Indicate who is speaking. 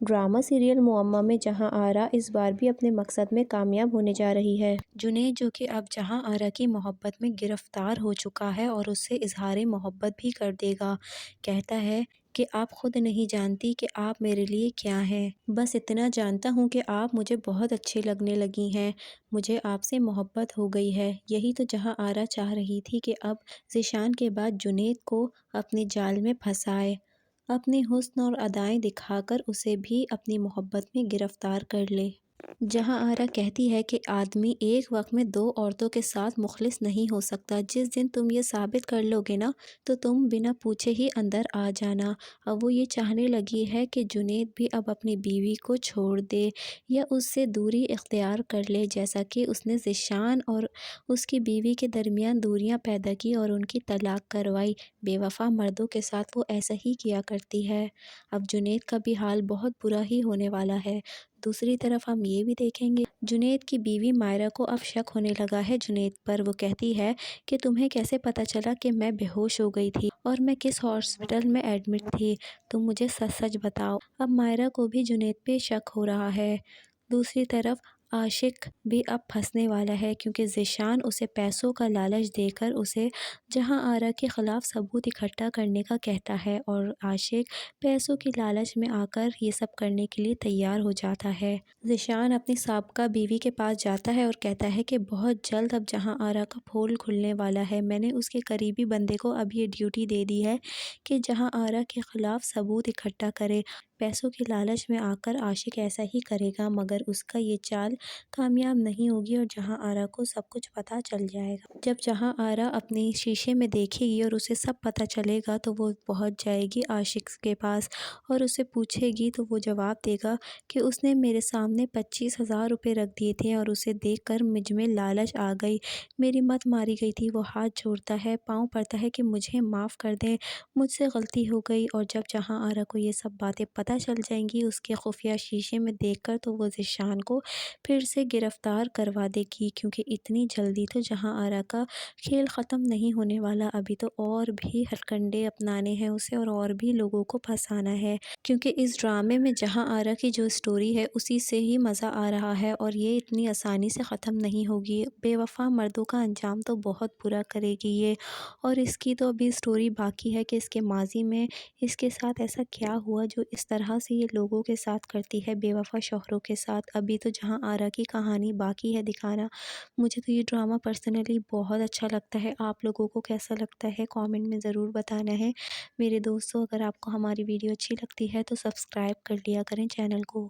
Speaker 1: Drama serial معمہ میں جہاں آرا اس بار بھی اپنے مقصد میں کامیاب ہونے جا رہی ہے۔ جنید جو کہ اب جہاں آرا کی محبت میں گرفتار ہو چکا ہے اور اس سے اظہار محبت بھی کر دے گا، کہتا ہے کہ آپ خود نہیں جانتی کہ آپ میرے لیے کیا ہیں، بس اتنا جانتا ہوں کہ آپ مجھے بہت اچھی لگنے لگی ہیں، مجھے آپ سے محبت ہو گئی ہے۔ یہی تو جہاں آرا چاہ رہی تھی کہ اب ذیشان کے بعد جنید کو اپنے جال میں پھنسائے، اپنے حسن اور ادائیں دکھا کر اسے بھی اپنی محبت میں گرفتار کر لے۔ جہاں آرا کہتی ہے کہ آدمی ایک وقت میں دو عورتوں کے ساتھ مخلص نہیں ہو سکتا، جس دن تم یہ ثابت کر لو گے نا تو تم بنا پوچھے ہی اندر آ جانا۔ اب وہ یہ چاہنے لگی ہے کہ جنید بھی اب اپنی بیوی کو چھوڑ دے یا اس سے دوری اختیار کر لے، جیسا کہ اس نے ذیشان اور اس کی بیوی کے درمیان دوریاں پیدا کی اور ان کی طلاق کروائی۔ بے وفا مردوں کے ساتھ وہ ایسا ہی کیا کرتی ہے۔ اب جنید کا بھی حال بہت برا ہی ہونے والا ہے۔ دوسری طرف ہم یہ بھی دیکھیں گے جنید کی بیوی مائرہ کو اب شک ہونے لگا ہے جنید پر۔ وہ کہتی ہے کہ تمہیں کیسے پتا چلا کہ میں بے ہوش ہو گئی تھی اور میں کس ہاسپٹل میں ایڈمٹ تھی، تم مجھے سچ سچ بتاؤ۔ اب مائرہ کو بھی جنید پہ شک ہو رہا ہے۔ دوسری طرف عاشق بھی اب پھنسنے والا ہے، کیونکہ ذیشان اسے پیسوں کا لالچ دے کر اسے جہاں آرا کے خلاف ثبوت اکٹھا کرنے کا کہتا ہے، اور عاشق پیسوں کی لالچ میں آ کر یہ سب کرنے کے لیے تیار ہو جاتا ہے۔ ذیشان اپنی سابقہ بیوی کے پاس جاتا ہے اور کہتا ہے کہ بہت جلد اب جہاں آرا کا پھول کھلنے والا ہے، میں نے اس کے قریبی بندے کو اب یہ ڈیوٹی دے دی ہے کہ جہاں آرا کے خلاف ثبوت اکٹھا کرے۔ پیسوں کی لالچ میں آ کر عاشق ایسا ہی کرے گا، مگر اس کا یہ چال کامیاب نہیں ہوگی اور جہاں آرا کو سب کچھ پتہ چل جائے گا۔ جب جہاں آرا اپنی شیشے میں دیکھے گی اور اسے سب پتہ چلے گا تو وہ پہنچ جائے گی عاشق کے پاس اور اسے پوچھے گی تو وہ جواب دے گا کہ اس نے میرے سامنے 25,000 روپے رکھ دیے تھے اور اسے دیکھ کر مجھ میں لالچ آ گئی، میری مت ماری گئی تھی۔ وہ ہاتھ جوڑتا ہے، پاؤں پڑتا ہے کہ مجھے معاف کر دیں، مجھ سے غلطی ہو گئی۔ اور جب جہاں آرا کو یہ سب باتیں پتہ چل جائیں گی اس کے خفیہ شیشے میں دیکھ کر، تو وہ ذیشان کو پھر سے گرفتار کروا دے گی، کیونکہ اتنی جلدی تو جہاں آرا کا کھیل ختم نہیں ہونے والا، ابھی تو اور بھی ہتھکنڈے اپنانے ہیں اسے اور بھی لوگوں کو پھنسانا ہے، کیونکہ اس ڈرامے میں جہاں آرا کی جو سٹوری ہے اسی سے ہی مزہ آ رہا ہے اور یہ اتنی آسانی سے ختم نہیں ہوگی۔ بے وفا مردوں کا انجام تو بہت برا کرے گی یہ، اور اس کی تو ابھی سٹوری باقی ہے کہ اس کے ماضی میں اس کے ساتھ ایسا کیا ہوا جو اس طرح سے یہ لوگوں کے ساتھ کرتی ہے، بے وفا شوہروں کے ساتھ۔ ابھی تو جہاں آرا کی کہانی باقی ہے دکھانا۔ مجھے تو یہ ڈرامہ پرسنلی بہت اچھا لگتا ہے، آپ لوگوں کو کیسا لگتا ہے کامنٹ میں ضرور بتانا ہے۔ میرے دوستوں، اگر آپ کو ہماری ویڈیو اچھی لگتی ہے تو سبسکرائب کر لیا کریں چینل کو۔